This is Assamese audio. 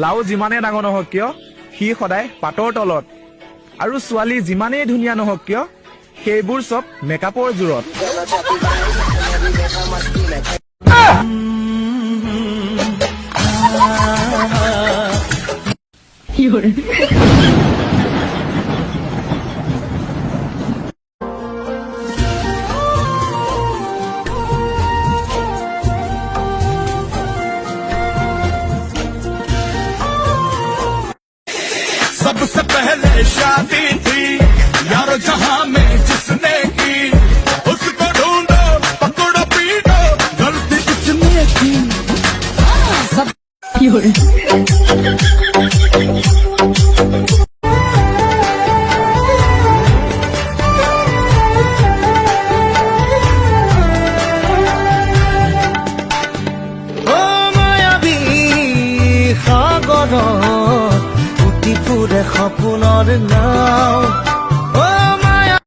লাও যিমানে ডাঙৰ নহওক কিয় সি সদায় পাতৰ তলত আৰু ছোৱালী যিমানেই ধুনীয়া নহওক কিয় সেইবোৰ চব মেকআপৰ জোৰত सबसे पहले शादी थी यारो जहां में जिसने की उसको ढूंढो पकड़ो पीटो गलती किसने की सब ओ मायावी सागर ফুৰে সপোনৰ নাম